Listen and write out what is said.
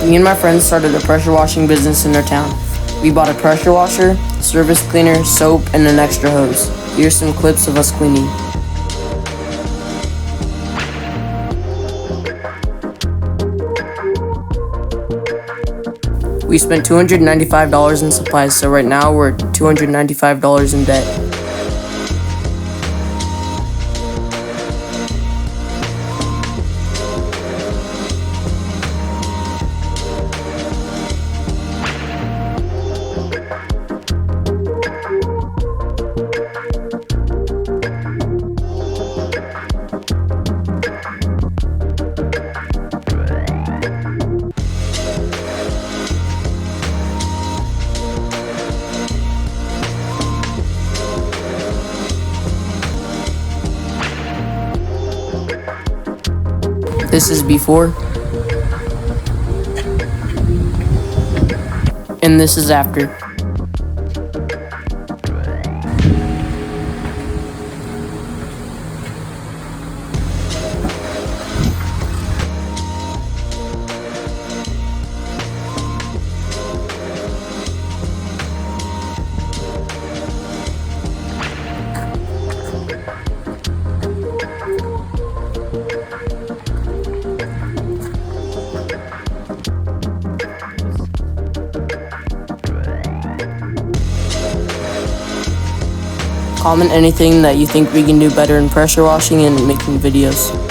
Me and my friends started a pressure washing business in our town. We bought a pressure washer, service cleaner, soap, and an extra hose. Here's some clips of us cleaning. We spent $295 in supplies, so right now we're $295 in debt. This is before, and this is after. Comment anything that you think we can do better in pressure washing and making videos.